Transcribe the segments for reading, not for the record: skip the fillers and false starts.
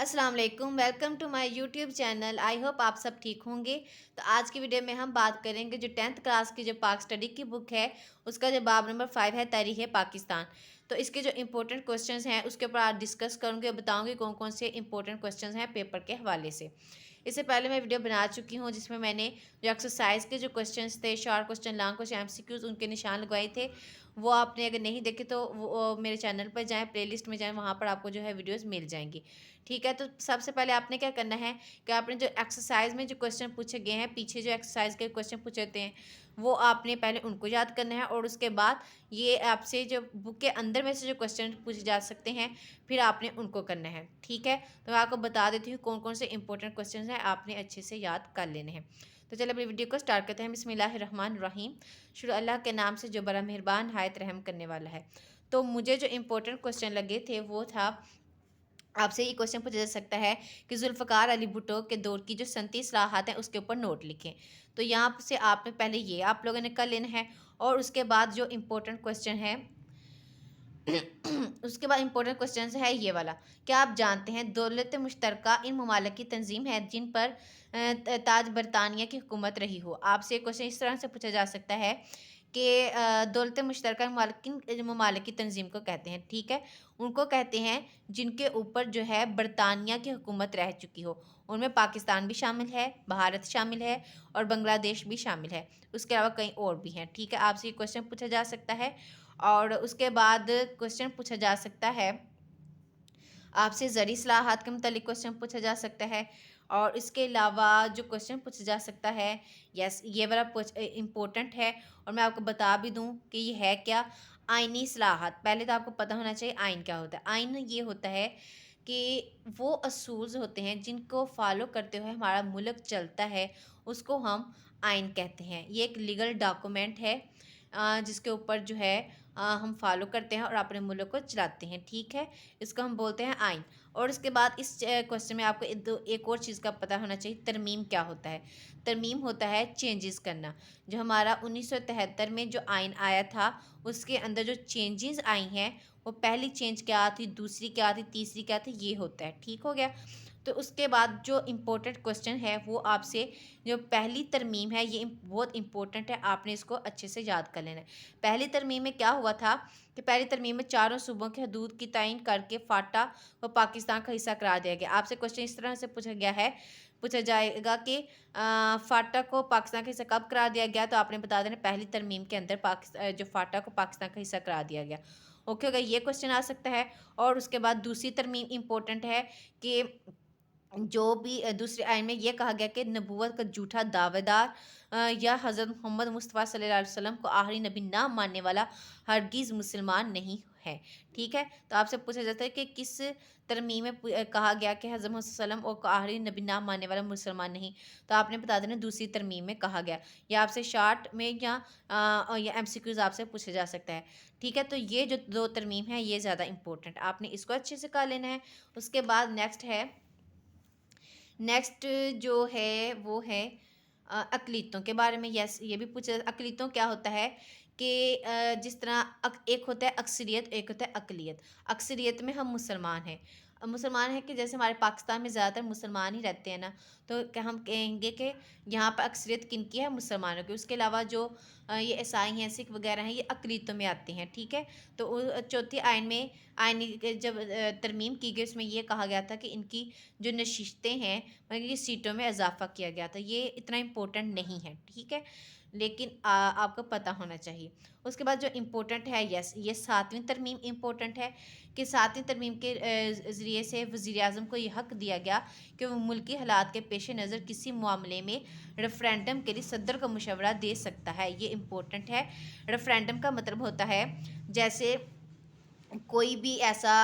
अस्सलाम वालेकुम, welcome to my YouTube channel. I hope आप सब ठीक होंगे। तो आज की वीडियो में हम बात करेंगे जो 10th क्लास की जो पाक स्टडी की बुक है, उसका जो बाब नंबर 5 है, तारीख़ पाकिस्तान। तो इसके जो इंपॉर्टेंट क्वेश्चंस हैं उसके ऊपर आज डिस्कस करूँगी और बताऊँगी कौन कौन से इंपॉर्टेंट क्वेश्चंस हैं पेपर के हवाले से। इससे पहले मैं वीडियो बना चुकी हूँ जिसमें मैंने जो एक्सरसाइज के जो क्वेश्चंस थे, short question, long question, MCQs, उनके निशान लगवाए थे। वो आपने अगर नहीं देखे तो वो मेरे चैनल पर जाएँ, प्लेलिस्ट में जाएँ, वहाँ पर आपको जो है वीडियोज़ मिल जाएंगी। ठीक है, तो सबसे पहले आपने क्या करना है कि आपने जो एक्सरसाइज में जो क्वेश्चन पूछे गए हैं, पीछे जो एक्सरसाइज के क्वेश्चन पूछे होते हैं, वो आपने पहले उनको याद करना है और उसके बाद ये आपसे जो बुक के अंदर में से जो क्वेश्चन पूछे जा सकते हैं, फिर आपने उनको करना है। ठीक है, तो मैं आपको बता देती हूँ कौन कौन से इंपॉर्टेंट क्वेश्चन हैं, आपने अच्छे से याद कर लेने हैं। तो चलिए अपनी वीडियो को स्टार्ट करते हैं। बिस्मिल्लाहिर्रहमानिर्रहीम। शुरू अल्लाह के नाम से जो बड़ा मेहरबान निहायत रहम करने वाला है। तो मुझे जो इंपॉर्टेंट क्वेश्चन लगे थे वो था, आपसे ये क्वेश्चन पूछा जा सकता है कि जुल्फ़िकार अली भुट्टो के दौर की जो सनती इस्लाहात हैं उसके ऊपर नोट लिखें। तो यहाँ से आपने पहले ये आप लोगों ने कर लेना है और उसके बाद जो इम्पोर्टेंट क्वेश्चन है उसके बाद इम्पोर्टेंट क्वेश्चन है ये वाला। क्या आप जानते हैं दौलत मुश्तरका इन ममालिक की तंजीम है जिन पर ताज बरतानिया की हुकूमत रही हो। आपसे क्वेश्चन इस तरह से पूछा जा सकता है कि दौलत मुश्तरका ममालिक की तंजीम को कहते हैं। ठीक है, उनको कहते हैं जिनके ऊपर जो है बरतानिया की हुकूमत रह चुकी हो। उनमें पाकिस्तान भी शामिल है, भारत शामिल है और बांग्लादेश भी शामिल है। उसके अलावा कई और भी हैं। ठीक है, आपसे ये क्वेश्चन पूछा जा सकता है और उसके बाद क्वेश्चन पूछा जा सकता है आपसे ज़री इस्लाहात के मुतालिक क्वेश्चन पूछा जा सकता है। और इसके अलावा जो क्वेश्चन पूछा जा सकता है, यस, ये वाला इम्पोर्टेंट है और मैं आपको बता भी दूं कि ये है क्या। आइनी इस्लाहात, पहले तो आपको पता होना चाहिए आइन क्या होता है। आइन ये होता है कि वो असूल्स होते हैं जिनको फॉलो करते हुए हमारा मुल्क चलता है, उसको हम आइन कहते हैं। ये एक लीगल डॉक्यूमेंट है जिसके ऊपर जो है हम फॉलो करते हैं और अपने मुल्क को चलाते हैं। ठीक है, इसको हम बोलते हैं आइन। और इसके बाद इस क्वेश्चन में आपको एक और चीज़ का पता होना चाहिए, तरमीम क्या होता है। तरमीम होता है चेंजेस करना। जो हमारा 1973 में जो आइन आया था उसके अंदर जो चेंजेस आई हैं, वो पहली चेंज क्या थी, दूसरी क्या थी, तीसरी क्या थी, ये होता है। ठीक हो गया। तो उसके बाद जो इम्पोर्टेंट क्वेश्चन है वो आपसे जो पहली तरमीम है, ये बहुत इंपॉर्टेंट है, आपने इसको अच्छे से याद कर लेना है। पहली तरमीम में क्या हुआ था कि पहली तरमीम में चारों सूबों के हदूद की तयन करके फाटा व पाकिस्तान का हिस्सा करार दिया गया। आपसे क्वेश्चन इस तरह से पूछा जाएगा कि फाटा को पाकिस्तान का हिस्सा कब करार दिया गया। तो आपने बता देना पहली तरमीम के अंदर पाकिस्तान जो फाटा को पाकिस्तान का हिस्सा करार दिया गया। ओके हो गया, ये क्वेश्चन आ सकता है। और उसके बाद दूसरी तरमीम इम्पोर्टेंट है कि जो भी दूसरे आयन में ये कहा गया कि नबूवत का झूठा दावेदार या हज़रत मोहम्मद मुस्तफ़ा सल्लल्लाहु अलैहि वसल्लम को आखिरी नबी ना मानने वाला हरगिज़ मुसलमान नहीं है। ठीक है, तो आपसे पूछा जाता है कि किस तरमीम में कहा गया कि हज़रत मोहम्मद सल्लल्लाहु अलैहि वसल्लम को आखिरी नबी ना मानने वाला मुसलमान नहीं। तो आपने बता देना दूसरी तरमीम में कहा गया। या आपसे शार्ट में या एमसीक्यूज़ आपसे पूछा जा सकता है। ठीक है, तो ये जो दो तरमीम है ये ज़्यादा इंपॉर्टेंट, आपने इसको अच्छे से कर लेना है। उसके बाद नेक्स्ट जो है वो है अक़लीतों के बारे में। यस, ये भी पूछा, अक़लीतों क्या होता है कि जिस तरह एक होता है अक्सरियत, एक होता है अक़लियत। अक्सरियत में हम मुसलमान हैं। मुसलमान हैं कि जैसे हमारे पाकिस्तान में ज़्यादातर मुसलमान ही रहते हैं ना, तो क्या हम कहेंगे कि यहाँ पर अक्सरियत किन की है, मुसलमानों की। उसके अलावा जो ये ईसाई हैं, सिख वगैरह हैं, ये अक़लीतों में आते हैं। ठीक है, तो चौथी आयन में आयनी जब तरमीम की गई उसमें ये कहा गया था कि इनकी जो नशिस्तें हैं, मतलब कि सीटों में इजाफा किया गया था। ये इतना इम्पोर्टेंट नहीं है। ठीक है, लेकिन आपको पता होना चाहिए। उसके बाद जो इम्पोर्टेंट है, यस, ये सातवीं तरमीम इम्पोर्टेंट है कि सातवीं तरमीम के ज़रिए से वज़ीर आज़म को ये हक़ दिया गया कि वो मुल्की हालात के पेश नज़र किसी मामले में रेफरेंडम के लिए सदर को मशवरा दे सकता है। ये इम्पोर्टेंट है। रेफरेंडम का मतलब होता है जैसे कोई भी ऐसा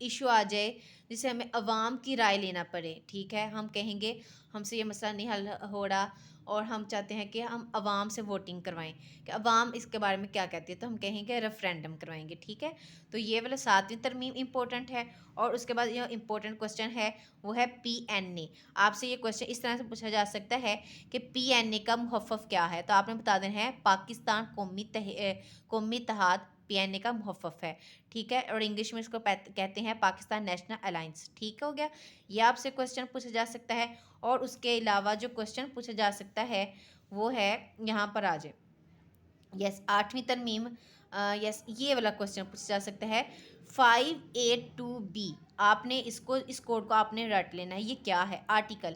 इशू आ जाए जिसे हमें अवाम की राय लेना पड़े। ठीक है, हम कहेंगे हमसे ये मसला नहीं हल हो रहा और हम चाहते हैं कि हम अवाम से वोटिंग करवाएं कि अवाम इसके बारे में क्या कहती है, तो हम कहेंगे रेफरेंडम करवाएंगे। ठीक है, तो ये वाला सातवीं तरमीम इम्पोर्टेंट है। और उसके बाद जो इम्पोर्टेंट क्वेश्चन है वो है PNA। आपसे ये क्वेश्चन इस तरह से पूछा जा सकता है कि PNA का मुहफ़्फ़फ़ क्या है। तो आपने बता देना है पाकिस्तान कौमी इत्तेहाद PNA का मुहफ़्फ़फ़ है, ठीक है। और इंग्लिश में इसको कहते हैं पाकिस्तान नेशनल अलायंस, ठीक हो गया। ये आपसे क्वेश्चन पूछा जा सकता है। और उसके अलावा जो क्वेश्चन पूछा जा सकता है वो है, यहाँ पर आ जाए, यस, 8वीं तरमीम, यस, ये वाला क्वेश्चन पूछा जा सकता है 5A2B। आपने इसको, इस कोड को आपने रट लेना है। ये क्या है? आर्टिकल।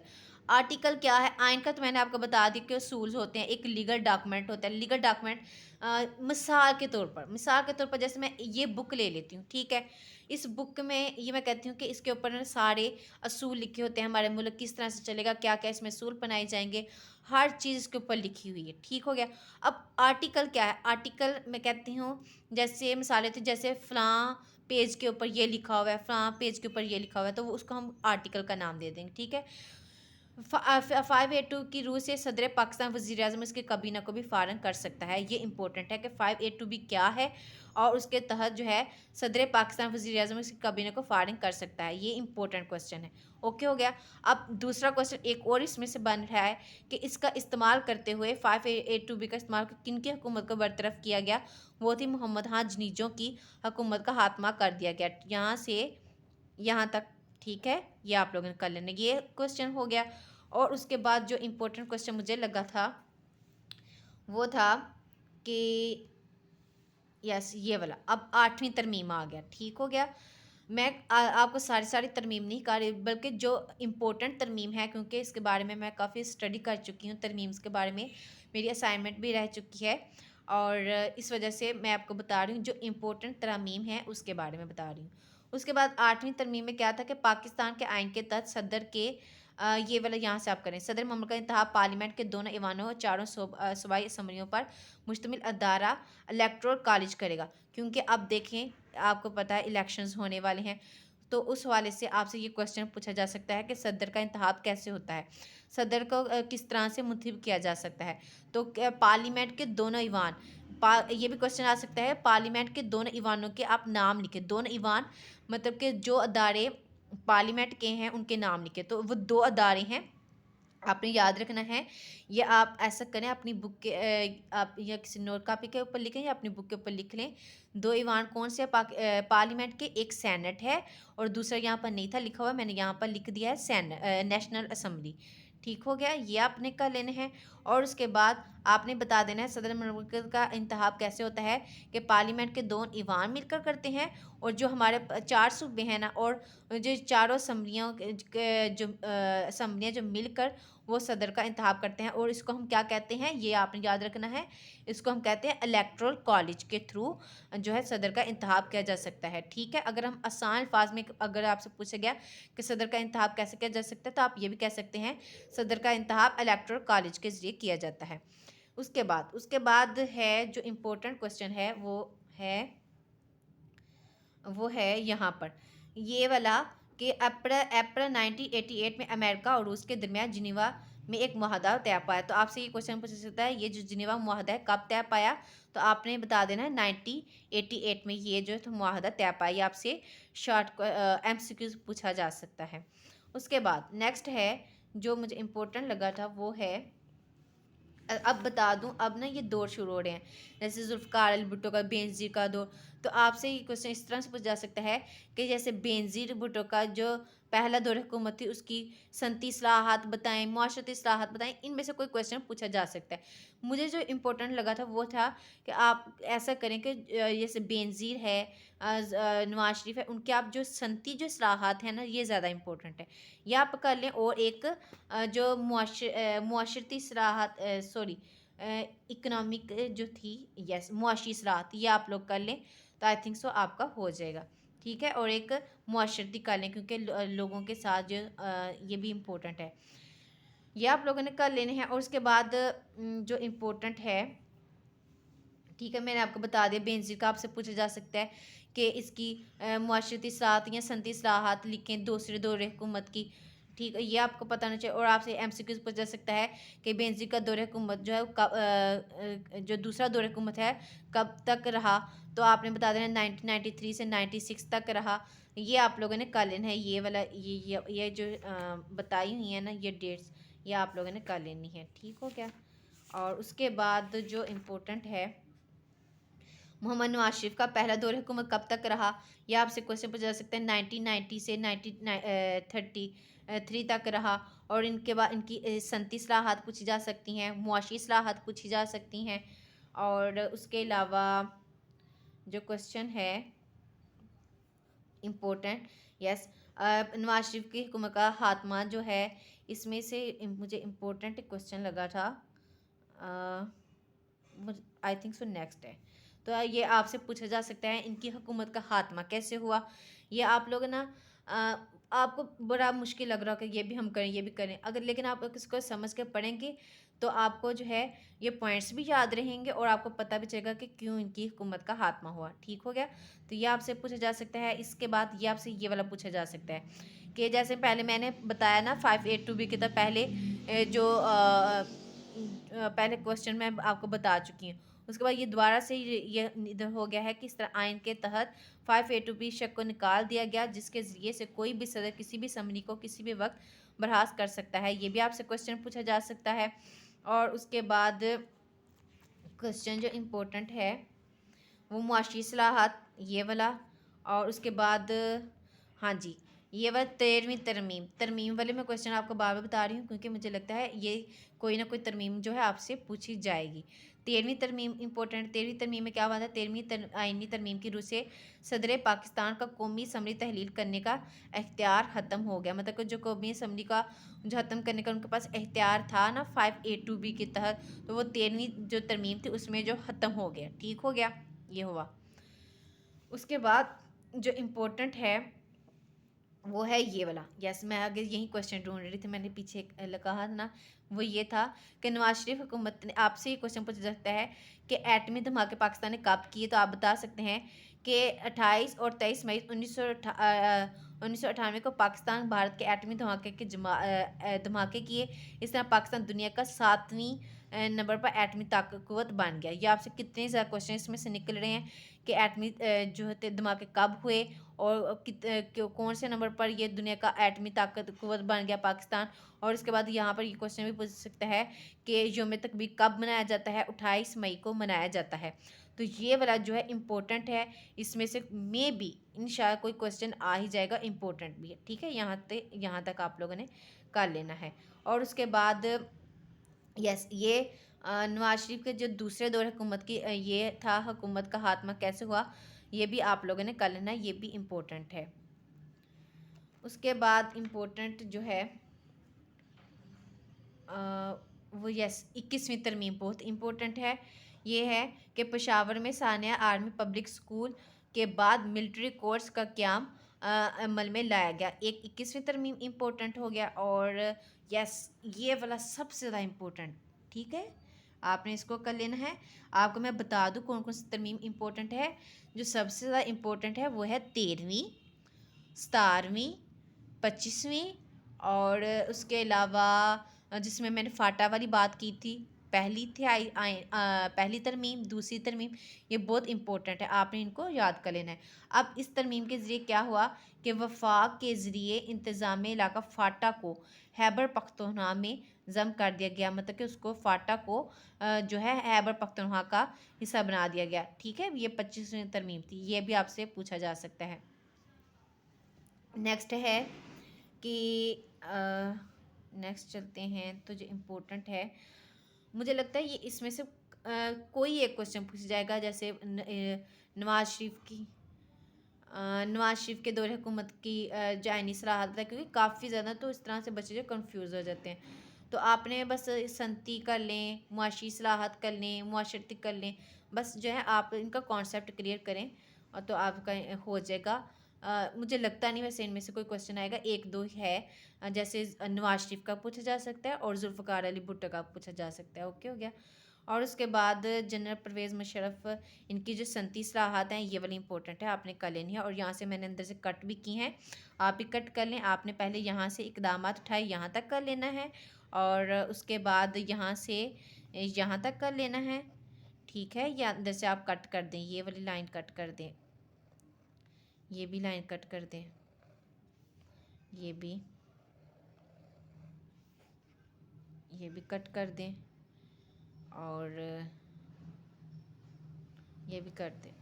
आर्टिकल क्या है? आइन का तो मैंने आपको बता दिया कि उसूल होते हैं, एक लीगल डॉक्यूमेंट होता है। लीगल डॉक्यूमेंट मिसाल के तौर पर जैसे मैं ये बुक ले लेती हूँ, ठीक है। इस बुक में ये मैं कहती हूँ कि इसके ऊपर ना सारे असूल लिखे होते हैं, हमारे मुल्क किस तरह से चलेगा, क्या क्या इसमें असूल बनाए जाएंगे, हर चीज़ इसके ऊपर लिखी हुई है, ठीक हो गया। अब आर्टिकल क्या है? आर्टिकल मैं कहती हूँ, जैसे मिसालें थी, जैसे फ़लाँ पेज के ऊपर ये लिखा हुआ है, फ़लाँ पेज के ऊपर ये लिखा हुआ है, तो वो उसको हम आर्टिकल का नाम दे देंगे, ठीक है। 5A2 की रूह से सदर पाकिस्तान वज़ीर आज़म इसके कबीना को भी फ़ारग कर सकता है। ये इंपॉर्टेंट है कि 5A2 क्या है, और उसके तहत जो है सदर पाकिस्तान वज़ीर आज़म इसके कबीना को फ़ारग कर सकता है। ये इंपॉर्टेंट क्वेश्चन है, ओके हो गया। अब दूसरा क्वेश्चन एक और इसमें से बन रहा है कि इसका इस्तेमाल करते हुए 5A2 का इस्तेमाल किन की हुकूमत को बरतरफ किया गया? वो थी मोहम्मद खान जनीजों की हुकूमत का खात्मा कर दिया गया, यहाँ से यहाँ तक, ठीक है। ये आप लोगों ने कर लेना, ये क्वेश्चन हो गया। और उसके बाद जो इम्पोर्टेंट क्वेश्चन मुझे लगा था वो था कि, यस, ये वाला। अब 8वीं तरमीम आ गया, ठीक हो गया। मैं आपको सारी सारी तरमीम नहीं कर रही, बल्कि जो इम्पोर्टेंट तरमीम है, क्योंकि इसके बारे में मैं काफ़ी स्टडी कर चुकी हूँ, तरमीम्स के बारे में मेरी असाइनमेंट भी रह चुकी है, और इस वजह से मैं आपको बता रही हूँ जो इम्पोर्टेंट तरमीम है उसके बारे में बता रही हूँ। उसके बाद 8वीं तरमीम में क्या था कि पाकिस्तान के आइन के तहत सदर के, ये वाला यहाँ से आप करें, सदर ममलकत इंतखाब पार्लियामेंट के दोनों ईवानों और चारों सूबाई असम्बलियों पर मुश्तमिल अदारा इलेक्टोरल कॉलेज करेगा। क्योंकि अब देखें, आपको पता है इलेक्शंस होने वाले हैं, तो उस हवाले से आपसे ये क्वेश्चन पूछा जा सकता है कि सदर का इंतखाब कैसे होता है, सदर को किस तरह से मुंतखब किया जा सकता है। तो पार्लियामेंट के दोनों ईवान, ये भी क्वेश्चन आ सकता है, पार्लियामेंट के दोनों ईवानों के आप नाम लिखें। दोनों ईवान मतलब कि जो अदारे पार्लियामेंट के हैं उनके नाम लिखे, तो वो 2 अदारे हैं, आपने याद रखना है। ये आप ऐसा करें, अपनी बुक के आप या किसी नोट कापी के ऊपर लिखें या अपनी बुक के ऊपर लिख लें। 2 ईवान कौन से पार्लियामेंट के, एक सेनेट है और दूसरा यहाँ पर नहीं था लिखा हुआ, मैंने यहाँ पर लिख दिया है नेशनल असम्बली, ठीक हो गया। ये आपने कर लेने हैं। और उसके बाद आपने बता देना है सदर ममलकत का इंतखाब कैसे होता है, कि पार्लियामेंट के 2 ईवान मिलकर करते हैं, और जो हमारे 4 सूबे हैं ना, और जो चारों असम्बलियों जो असम्बलियाँ जो मिलकर वो सदर का इंतखाब करते हैं। और इसको हम क्या कहते हैं, ये आपने याद रखना है, इसको हम कहते हैं इलेक्टोरल कॉलेज के थ्रू जो है सदर का इंतखाब किया जा सकता है, ठीक है। अगर हम आसान अल्फाज में अगर आपसे पूछा गया कि सदर का इंतखाब कैसे किया जा सकता है, तो आप ये भी कह सकते हैं सदर का इंतखाब इलेक्टोरल कॉलेज के ज़रिए किया जाता है। उसके बाद है जो इम्पोर्टेंट क्वेश्चन है, वो है यहाँ पर ये वाला, कि अप्रैल अप्रैल 1988 में अमेरिका और रूस के दरमियान जिनेवा में एक मुआहदा तय पाया। तो आपसे ये क्वेश्चन पूछ सकता है, ये जो जिनेवा मुआहदा है कब तय पाया? तो आपने बता देना है 1988 में ये जो है मुआहदा तय पाया। ये आपसे शॉर्ट MCQ पूछा जा सकता है। उसके बाद नेक्स्ट है जो मुझे इम्पोर्टेंट लगा था, वो है, अब बता दूं, अब ना ये दौर शुरू हो रहे हैं, जैसे जुल्फ़िकार अली भुट्टो का बेनज़ीर का दौर। तो आपसे ये क्वेश्चन इस तरह से पूछा जा सकता है कि जैसे बेनज़ीर भुट्टो का जो पहला दौर हुकूमत थी उसकी सनती इस्लाहात बताएं, मुआशरती इस्लाहात बताएं, इनमें से कोई क्वेश्चन पूछा जा सकता है। मुझे जो इम्पोर्टेंट लगा था वो था कि आप ऐसा करें कि जैसे बेनज़ीर है, नवाज शरीफ है, उनके आप जो सनती जो इस्लाहात हैं ना, ये ज़्यादा इंपॉर्टेंट है, ये आप कर लें। और एक जो मुआशरती इस्लाहात, सॉरी, इकनॉमिक जो थी, यस, मुआशी इस्लाहात, ये आप लोग कर लें, तो आई थिंक सो आपका हो जाएगा, ठीक है। और एक मुआशरती कर लें, क्योंकि लोगों के साथ जो ये भी इम्पोर्टेंट है, ये आप लोगों ने कर लेने हैं। और उसके बाद जो इम्पोर्टेंट है, ठीक है, मैंने आपको बता दिया। बेनज़ीर का आपसे पूछा जा सकता है कि इसकी मुआशरती इस्लाहात या सनती इस्लाहात लिखें दूसरे दौर हुकूमत की, ठीक है, ये आपको पता होना चाहिए। और आपसे MCQ पूछा जा सकता है कि बेनज़ीर का दौर हुकूमत जो है जो दूसरा दौर हुकूमत है कब तक रहा? तो आपने बता देना 1993 से 96 तक रहा। ये आप लोगों ने कर लेना है, ये वाला ये जो बताई हुई है ना ये डेट्स, ये आप लोगों ने कर लेनी है, ठीक हो गया। और उसके बाद जो इम्पोर्टेंट है मोहम्मद नवाज शरीफ का पहला दौर हुकूमत कब तक रहा? यह आपसे क्वेश्चन पूछा जा सकता है। 1990 से 1933 तक रहा। और इनके बाद इनकी 37 इस्लाहात पूछी जा सकती हैं, मुआशी इस्लाहात पूछी जा सकती हैं। और उसके अलावा जो क्वेश्चन है इम्पोर्टेंट, यस, नवाज शरीफ की हुकूमत का खात्मा जो है, इसमें से मुझे इम्पोर्टेंट क्वेश्चन लगा था, आई थिंक सो नेक्स्ट है। तो ये आपसे पूछा जा सकता है इनकी हुकूमत का खात्मा कैसे हुआ। ये आप लोग ना आपको बड़ा मुश्किल लग रहा है कि ये भी हम करें ये भी करें, अगर लेकिन आप इसको समझ के पढ़ेंगे तो आपको जो है ये पॉइंट्स भी याद रहेंगे और आपको पता भी चलेगा कि क्यों इनकी हुकूमत का खात्मा हुआ। ठीक हो गया। तो ये आपसे पूछा जा सकता है। इसके बाद ये आपसे ये वाला पूछा जा सकता है कि जैसे पहले मैंने बताया ना 5A2B के, तो पहले पहले क्वेश्चन मैं आपको बता चुकी हूँ। उसके बाद ये दोबारा से ये इधर हो गया है कि इस तरह आइन के तहत 5A2B शक को निकाल दिया गया, जिसके ज़रिए से कोई भी सदर किसी भी असम्बली को किसी भी वक्त बर्खास्त कर सकता है। ये भी आपसे क्वेश्चन पूछा जा सकता है। और उसके बाद क्वेश्चन जो इम्पोर्टेंट है वो मुआशी इस्लाहात, ये वाला। और उसके बाद हाँ जी, ये वाला 13वीं तरमीम, तरमीम वाले मैं क्वेश्चन आपको बार बार बता रही हूँ क्योंकि मुझे लगता है ये कोई ना कोई तरमीम जो है आपसे पूछी जाएगी। 13वीं तरमीम इंपॉर्टेंट। 13वीं तरमीम में क्या बात है? 13वीं आइनी तरमीम की रूह से सदर पाकिस्तान का कौमी असम्बली तहलील करने का इख्तियार ख़त्म हो गया। मतलब कि जो कौमी असम्बली का जो ख़त्म करने का उनके पास इख्तियार था ना 5A2B के तहत, तो वो 13वीं जो तरमीम थी उसमें जो ख़त्म हो गया। ठीक हो गया, ये हुआ। उसके बाद जो इम्पोर्टेंट है वो है ये वाला। यस, मैं आगे यही क्वेश्चन ढूंढ रही थी, मैंने पीछे कहा था ना, वो ये था कि नवाज शरीफ हुकूमत ने, आपसे ये क्वेश्चन पूछा जाता है कि एटमी धमाके पाकिस्तान ने कब किए, तो आप बता सकते हैं कि 28 और 23 मई 1998 को पाकिस्तान भारत के एटमी धमाके के धमाके किए। इस तरह पाकिस्तान दुनिया का 7वीं नंबर पर एटमी ताकत बन गया। ये आपसे कितने ज़्यादा क्वेश्चन इसमें से निकल रहे हैं कि एटमी जो है धमाके कब हुए और कौन से नंबर पर ये दुनिया का एटमी ताकत कुव्वत बन गया पाकिस्तान। और इसके बाद यहाँ पर ये क्वेश्चन भी पूछ सकता है कि यौम तकबीर कब मनाया जाता है? 28 मई को मनाया जाता है। तो ये वाला जो है इम्पोर्टेंट है, इसमें से मे बी इंशाल्लाह कोई क्वेश्चन आ ही जाएगा, इम्पोर्टेंट भी है। ठीक है, यहाँ तक आप लोगों ने कर लेना है। और उसके बाद यस, ये नवाज शरीफ के जो दूसरे दौर हुकूमत की ये था हुकूमत का खात्मा कैसे हुआ, ये भी आप लोगों ने कर लेना, ये भी इम्पोर्टेंट है। उसके बाद इम्पोर्टेंट जो है वो यस 21वीं तरमीम बहुत इम्पोर्टेंट है। ये है कि पेशावर में सानिया आर्मी पब्लिक स्कूल के बाद मिलिट्री कोर्स का क़याम अमल में लाया गया। एक 21वीं तरमीम इम्पोर्टेंट हो गया। और यस, ये वाला सबसे ज़्यादा इम्पोर्टेंट, ठीक है, आपने इसको कर लेना है। आपको मैं बता दूँ कौन कौन सी तरमीम इम्पोर्टेंट है। जो सबसे ज़्यादा इम्पोर्टेंट है वो है 13वीं, 17वीं, 25वीं, और उसके अलावा जिसमें मैंने फाटा वाली बात की थी, पहली तरमीम, दूसरी तरमीम, ये बहुत इंपॉर्टेंट है, आपने इनको याद कर लेना है। अब इस तरमीम के ज़रिए क्या हुआ कि वफाक के ज़रिए इंतज़ाम इलाका फाटा को खैबर पख्तूनख्वा में ज़म कर दिया गया। मतलब कि उसको फाटा को जो है खैबर पख्तूनख्वा का हिस्सा बना दिया गया। ठीक है, ये 25वीं तरमीम थी, ये भी आपसे पूछा जा सकता है। नेक्स्ट है कि नेक्स्ट चलते हैं तो जो इम्पोर्टेंट है, मुझे लगता है ये इसमें से कोई एक क्वेश्चन पूछा जाएगा। जैसे नवाज शरीफ की नवाज शरीफ के दौर हुकूमत की जो आइनी सलाहत है, क्योंकि काफ़ी ज़्यादा तो इस तरह से बच्चे जो कन्फ्यूज़ हो जाते हैं। तो आपने बस सनती कर लें, मुआशी सलाहत कर लें, मुआशरती कर लें, बस जो है आप इनका कॉन्सेप्ट क्लियर करें और तो आपका हो जाएगा। मुझे लगता नहीं वैसे इनमें से कोई क्वेश्चन आएगा, एक दो है जैसे नवाज शरीफ का पूछा जा सकता है और जुल्फ़िकार अली भुट्टो का पूछा जा सकता है। ओके हो गया। और उसके बाद जनरल परवेज़ मुशर्रफ, इनकी जो सनती इस्लाहात हैं ये वाली इंपॉर्टेंट है, आपने कर लेनी है। और यहाँ से मैंने अंदर से कट भी की हैं, आप भी कट कर लें। आपने पहले यहाँ से इकदामात उठाए यहाँ तक कर लेना है और उसके बाद यहाँ से यहाँ तक कर लेना है। ठीक है, या अंदर से आप कट कर दें, ये वाली लाइन कट कर दें, ये भी लाइन कट कर दें, ये भी कट कर दें। और ये भी करते,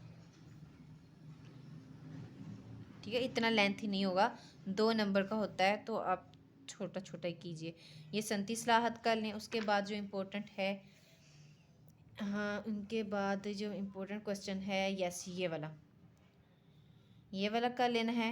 ठीक है, इतना लेंथ ही नहीं होगा, 2 नंबर का होता है, तो आप छोटा छोटा ही कीजिए। ये 37 राहत कर लें। उसके बाद जो इम्पोर्टेंट है, हाँ, उनके बाद जो इम्पोर्टेंट क्वेश्चन है, यस, ये वाला कर लेना है।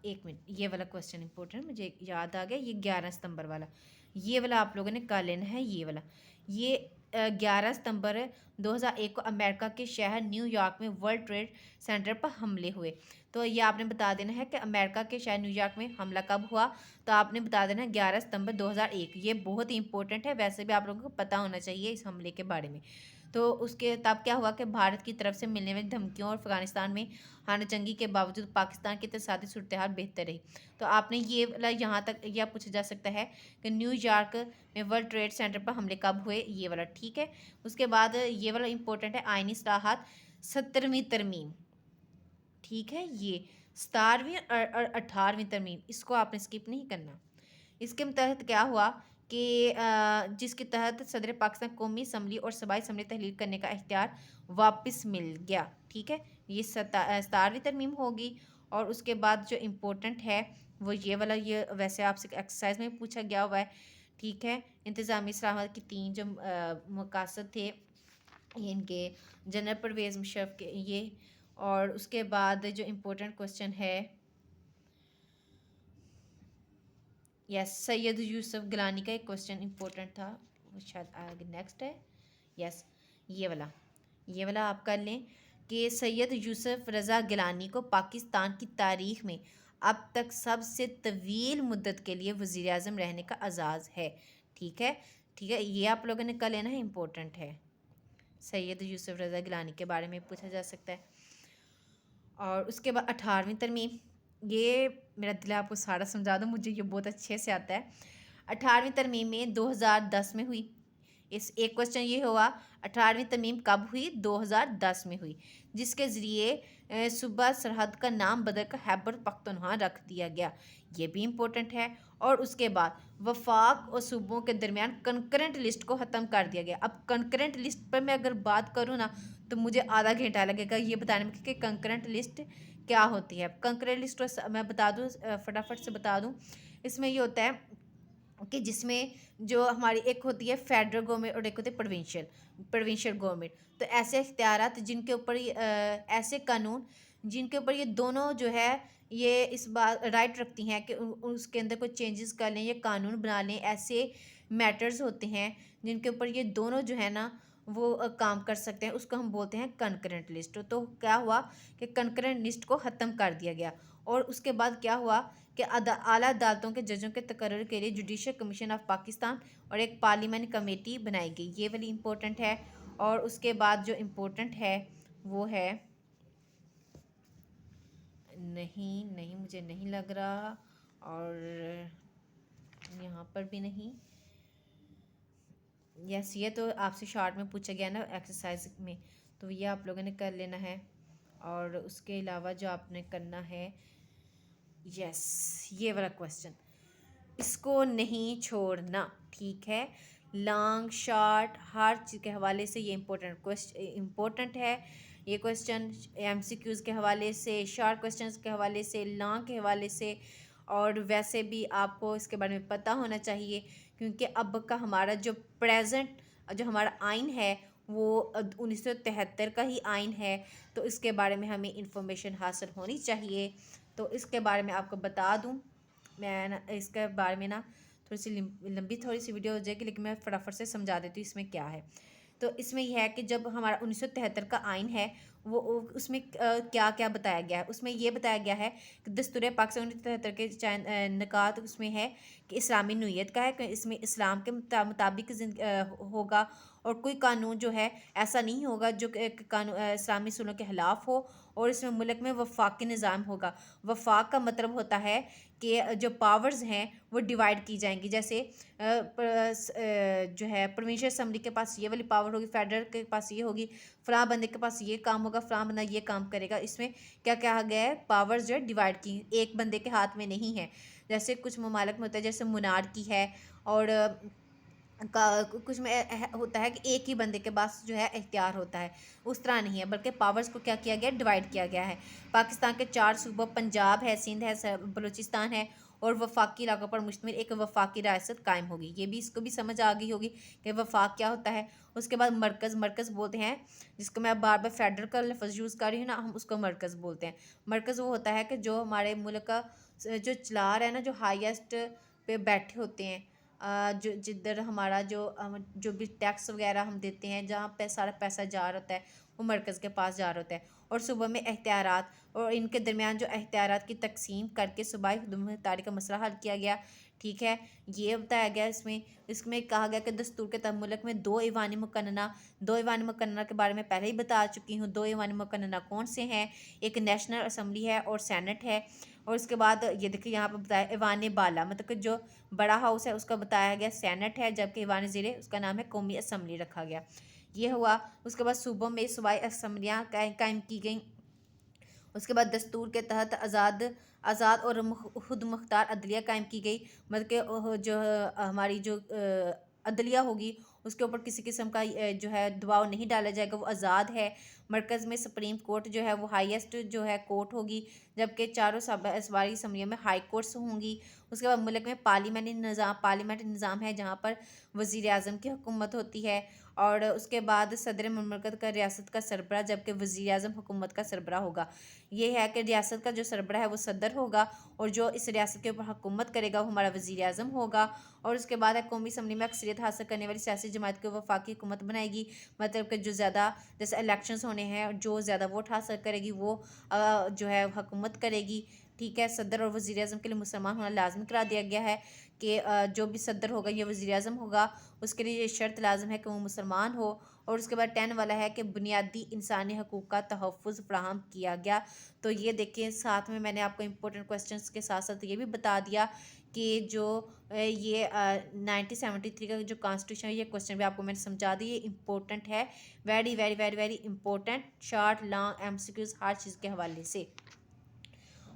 1 मिनट, ये वाला क्वेश्चन इंपॉर्टेंट मुझे याद आ गया, ये 11 सितंबर वाला, ये वाला आप लोगों ने कर लेना है। ये वाला, ये 11 सितंबर 2001 को अमेरिका के शहर न्यूयॉर्क में वर्ल्ड ट्रेड सेंटर पर हमले हुए। तो ये आपने बता देना है कि अमेरिका के शहर न्यूयॉर्क में हमला कब हुआ, तो आपने बता देना है 11 सितंबर 2001। ये बहुत ही इंपॉर्टेंट है, वैसे भी आप लोगों को पता होना चाहिए इस हमले के बारे में। तो उसके तब क्या हुआ कि भारत की तरफ से मिलने वाली धमकियों और अफगानिस्तान में हानाजंगी के बावजूद पाकिस्तान की तसादी सूरत हाल बेहतर रही। तो आपने ये वाला यहाँ तक यह पूछा जा सकता है कि न्यूयॉर्क में वर्ल्ड ट्रेड सेंटर पर हमले कब हुए, ये वाला, ठीक है। उसके बाद ये वाला इंपॉर्टेंट है, आईनी इस्लाहात 17वीं तरमीम, ठीक है, ये 17वीं और 18वीं तरमीम, इसको आपने स्किप नहीं करना। इसके तहत क्या हुआ कि जिसके तहत सदर पाकिस्तान कौमी असम्बली और सूबाई असम्बली तहलील करने का इख्तियार वापस मिल गया, ठीक है। ये 17वीं तरमीम होगी। और उसके बाद जो इम्पोर्टेंट है वो ये वाला, ये वैसे आपसे एक्सरसाइज में पूछा गया हुआ है, ठीक है। इंतज़ामी सलामत की 3 जो मकासद थे, ये इनके जनरल परवेज़ मुशर्रफ के ये। और उसके बाद जो इम्पोर्टेंट क्वेश्चन है, यस, सैयद यूसुफ गिलानी का एक क्वेश्चन इंपॉर्टेंट था, वो शायद आगे नेक्स्ट है। यस, ये वाला आप कर लें कि सैयद यूसुफ रज़ा गिलानी को पाकिस्तान की तारीख में अब तक सबसे तवील मुद्दत के लिए वज़ीर आज़म रहने का एजाज़ है, ठीक है, ठीक है। ये आप लोगों ने कर लेना है, इम्पोर्टेंट है। सैयद यूसुफ रज़ा गिलानी के बारे में पूछा जा सकता है। और उसके बाद 18वीं तरमीम, ये मेरा दिल है आपको सारा समझा दूँ, मुझे ये बहुत अच्छे से आता है। 18वीं तरमीम में 2010 में हुई। इस एक क्वेश्चन ये हुआ, 18वीं तरमीम कब हुई, 2010 में हुई, जिसके ज़रिए सूबा सरहद का नाम बदल कर खैबर पख्तूनख्वा रख दिया गया, ये भी इम्पोर्टेंट है। और उसके बाद वफाक और सूबों के दरमियान कंकरेंट लिस्ट को ख़त्म कर दिया गया। अब कंकरेंट लिस्ट पर मैं अगर बात करूँ ना, तो मुझे आधा घंटा लगेगा ये बताने में कि कंकरेंट लिस्ट क्या होती है। कंकरेंट लिस्ट मैं बता दूँ, फटाफट से बता दूँ। इसमें ये होता है कि जिसमें जो हमारी एक होती है फेडरल गवर्नमेंट और एक होती है प्रोविंशियल गवर्नमेंट। तो ऐसे इख्तियारात जिनके ऊपर ऐसे कानून जिनके ऊपर ये दोनों जो है ये इस बात राइट रखती हैं कि उसके अंदर कोई चेंजेस कर लें या कानून बना लें, ऐसे मैटर्स होते हैं जिनके ऊपर ये दोनों जो है ना वो काम कर सकते हैं, उसको हम बोलते हैं कंकरेंट लिस्ट। तो क्या हुआ कि कंकरेंट लिस्ट को ख़त्म कर दिया गया। और उसके बाद क्या हुआ कि आला अदालतों के जजों के तकर्रुर के लिए जुडिशल कमीशन ऑफ पाकिस्तान और एक पार्लियामेंट कमेटी बनाई गई, ये वाली इम्पोर्टेंट है। और उसके बाद जो इम्पोर्टेंट है वो है, नहीं नहीं मुझे नहीं लग रहा, और यहाँ पर भी नहीं। यस, ये तो आपसे शॉर्ट में पूछा गया ना एक्सरसाइज में, तो ये आप लोगों ने कर लेना है। और उसके अलावा जो आपने करना है, यस, ये वाला क्वेश्चन, इसको नहीं छोड़ना, ठीक है। लॉन्ग शॉर्ट हर चीज़ के हवाले से ये इम्पोर्टेंट है। ये क्वेश्चन एमसीक्यूज़ के हवाले से, शॉर्ट क्वेश्चंस के हवाले से, लॉन्ग के हवाले से, और वैसे भी आपको इसके बारे में पता होना चाहिए, क्योंकि अब का हमारा जो प्रेजेंट जो हमारा आइन है वो 1973 का ही आइन है। तो इसके बारे में हमें इंफॉर्मेशन हासिल होनी चाहिए। तो इसके बारे में आपको बता दूं, मैं ना इसके बारे में ना थोड़ी सी लंबी थोड़ी सी वीडियो हो जाएगी, लेकिन मैं फटाफट से समझा देती हूँ इसमें क्या है। तो इसमें यह है कि जब हमारा 1973 का आइन है वो उसमें क्या क्या बताया गया है। उसमें ये बताया गया है कि दस्तूर पाकिस्तान 1973 के निकात उसमें है कि इस्लामी नोयत का है कि इसमें इस्लाम के मुताबिक होगा, और कोई कानून जो है ऐसा नहीं होगा जो कानून इस्लामी सूलों के ख़िलाफ़ हो। और इसमें मुल्क में वफाकी निज़ाम होगा। वफाक का मतलब होता है कि जो पावर्स हैं वो डिवाइड की जाएंगी। जैसे जो है प्रोविंशियल असम्बली के पास ये वाली पावर होगी, फेडरल के पास ये होगी, फ़लाँ बंदे के पास ये काम होगा, फ़लाँ बंदा ये काम करेगा। इसमें क्या कहा गया है, पावर्स जो है डिवाइड की एक बंदे के हाथ में नहीं है। जैसे कुछ ममालिक में होता है, जैसे मोनार्की है, और कुछ में होता है कि एक ही बंदे के पास जो है इख्तियार होता है, उस तरह नहीं है, बल्कि पावर्स को क्या किया गया, डिवाइड किया गया है। पाकिस्तान के 4 सूबों पंजाब है, सिंध है, बलूचिस्तान है और वफाकी इलाकों पर मुश्तमिल एक वफाकी रियासत कायम होगी। ये भी इसको भी समझ आ गई होगी कि वफाक क्या होता है। उसके बाद मरकज़, मरकज़ बोलते हैं जिसको मैं बार बार फेडरल का लफ्ज़ यूज़ कर रही हूँ ना, हम उसको मरकज़ बोलते हैं। मरकज़ वो होता है कि जो हमारे मुल्क का जो चला रहा है ना, जो हाईएस्ट पे बैठे होते हैं, जो जिधर हमारा जो भी टैक्स वगैरह हम देते हैं, जहाँ पे सारा पैसा जा रहा होता है, वो मरकज़ के पास जा रहा होता है। और सुबह में एख्तियारात और इनके दरमियान जो एख्तियारात की तकसीम करके सूबाई हुकूमतदारी का मसला हल किया गया। ठीक है, ये बताया गया इसमें। इसमें कहा गया कि दस्तूर के तहत मुल्क में दो ईवान मुकन्नना के बारे में पहले ही बता चुकी हूँ। दो ईवान मुकन्नना कौन से हैं? एक नेशनल असम्बली है और सैनेट है। और उसके बाद ये देखिए यहाँ पर बताया ईवान बाला, मतलब कि जो बड़ा हाउस है उसका बताया गया सैनेट है, जबकि ईवान ज़ीरे उसका नाम है कौमी असम्बली रखा गया। ये हुआ। उसके बाद सूबों में सूबाई असम्बलियाँ कायम की गई। उसके बाद दस्तूर के तहत आज़ाद और खुद मुख्तार अदलिया कायम की गई, मतलब कि जो हमारी जो अदलिया होगी उसके ऊपर किसी किस्म का जो है दबाव नहीं डाला जाएगा, वो आज़ाद है। मरकज़ में सुप्रीम कोर्ट जो है वो हाईएस्ट जो है कोर्ट होगी, जबकि चारों सूबाई असम्बलियों में हाई कोर्ट्स होंगी। उसके बाद मुल्क में पार्लियामेंट्री निज़ाम है जहाँ पर वज़ीर आज़म की हुकूमत होती है। और उसके बाद सदर ममलकत का रियासत का सरबराह, जबकि वज़ीर आज़म हुकूमत का सरबराह होगा। ये है कि रियासत का जो सरबराह है वो सदर होगा और जो इस रियासत के ऊपर हुकूमत करेगा वो हमारा वज़ीर आज़म होगा। और उसके बाद है कौमी असम्बली में अक्सरियत हासिल करने वाली सियासी जमात को वफाकी हुकूमत बनाएगी, मतलब कि जो ज़्यादा जैसे इलेक्शंस होने हैं, जो ज़्यादा वोट हासिल करेगी वो जो है हुकूमत करेगी। ठीक है, सदर और वज़ीर आज़म के लिए मुसलमान होना लाजमी करा दिया गया है कि जो भी सदर होगा या वज़ीर आज़म होगा उसके लिए ये शर्त लाजम है कि वो मुसलमान हो। और उसके बाद 10 वाला है कि बुनियादी इंसानी हकूक़ का तहफ़्फ़ुज़ फ़राहम किया गया। तो ये देखिए, साथ में मैंने आपको इंपॉर्टेंट क्वेश्चंस के साथ साथ ये भी बता दिया कि जो ये 1973 का जो कॉन्स्टिट्यूशन है, ये क्वेश्चन भी आपको मैंने समझा दिया। ये इंपॉर्टेंट है, very very very very important, short long MCQs हर चीज़ के हवाले से।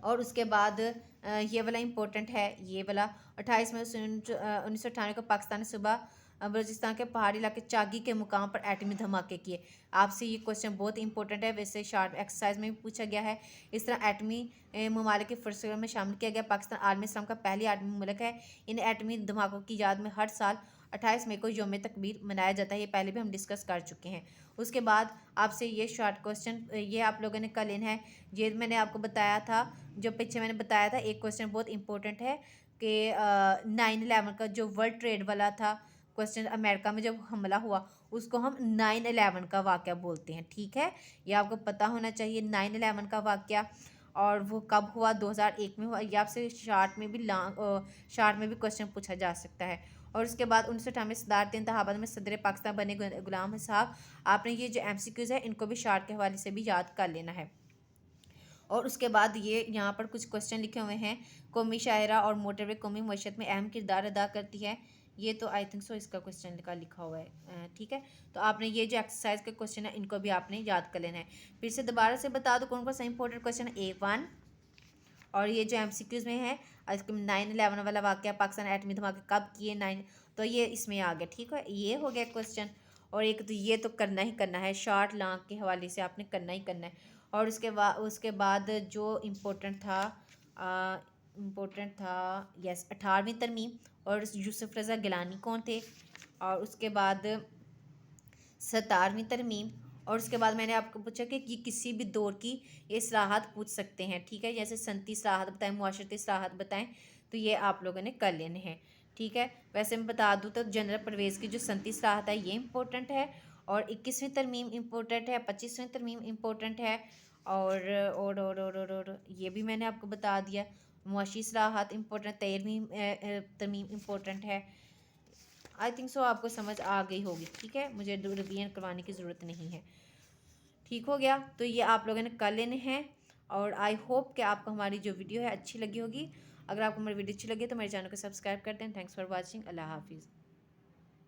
और उसके बाद ये वाला इम्पोर्टेंट है, ये वाला 28 मई 1998 को पाकिस्तान ने सुबह बलूचिस्तान के पहाड़ी इलाके चागी के मुकाम पर एटमी धमाके किए। आपसे ये क्वेश्चन बहुत इंपॉर्टेंट है, वैसे शार्ट एक्सरसाइज में भी पूछा गया है। इस तरह एटमी ममालिक के फरसों में शामिल किया गया। पाकिस्तान आलमी इस्लाम का पहली आटमी मुल्क है। इन एटमी धमाकों की याद में हर साल 28 मई को यौम तकबीर मनाया जाता है। ये पहले भी हम डिस्कस कर चुके हैं। उसके बाद आपसे ये शॉर्ट क्वेश्चन ये आप लोगों ने कल लेना है। ये मैंने आपको बताया था, जो पीछे मैंने बताया था, एक क्वेश्चन बहुत इंपॉर्टेंट है कि 9/11 का जो वर्ल्ड ट्रेड वाला था क्वेश्चन, अमेरिका में जब हमला हुआ उसको हम 9/11 का वाक़या बोलते हैं। ठीक है, ये आपको पता होना चाहिए 9/11 का वाक़या। और वो कब हुआ? 2001 में हुआ। ये आपसे शार्ट में भी क्वेश्चन पूछा जा सकता है। और उसके बाद 1998 में सदारती इंतखाबात में सदर पाकिस्तान बने गुलाम साहब। आपने ये जो MCQs है इनको भी शार्ट के हवाले से भी याद कर लेना है। और उसके बाद ये यहाँ पर कुछ क्वेश्चन लिखे हुए हैं। कौमी शायरा और मोटरवे कौमी मईशत में अहम किरदार अदा करती है। ये तो आई थिंक सो इसका क्वेश्चन का लिखा हुआ है। ठीक है, तो आपने ये जो एक्सरसाइज के क्वेश्चन है इनको भी आपने याद कर लेना है। फिर से दोबारा से बता दो कौन कौन सा इंपॉर्टेंट क्वेश्चन है। A1 और ये जो MCQs में है 9/11 वाला वाक़या, पाकिस्तान एटमी धमाके कब किए, 9, तो ये इसमें आ गया। ठीक है, ये हो गया क्वेश्चन। और एक तो ये तो करना ही करना है, शॉर्ट लॉन्ग के हवाले से आपने करना ही करना है। और उसके बाद जो इम्पोर्टेंट था यस 18वीं तरमीम और यूसुफ रज़ा गिलानी कौन थे। और उसके बाद 17वीं तरमीम। और उसके बाद मैंने आपको पूछा कि ये किसी भी दौर की ये इस्लाहात पूछ सकते हैं। ठीक है, जैसे सनती इस्लाहात बताएं, मुआशरती इस्लाहात बताएं, तो ये आप लोगों ने कर लेने हैं। ठीक है, वैसे मैं बता दूँ तो जनरल परवेज़ की जो सनती इस्लाहात है ये इंपॉर्टेंट है। और 21वीं तरमीम इम्पोर्टेंट है, 25वीं तरमीम इम्पोर्टेंट है। और ये भी मैंने आपको बता दिया। मुआशी इस्लाहात इम्पोर्टेंट, 13वीं तरमीम इम्पोर्टेंट है। आई थिंक सो आपको समझ आ गई होगी। ठीक है, मुझे रिवीजन करवाने की ज़रूरत नहीं है। ठीक हो गया, तो ये आप लोगों ने कर लेने हैं। और आई होप कि आपको हमारी जो वीडियो है अच्छी लगी होगी। अगर आपको हमारी वीडियो अच्छी लगी तो मेरे चैनल को सब्सक्राइब कर दें। Thanks for watching. अल्लाह हाफिज़।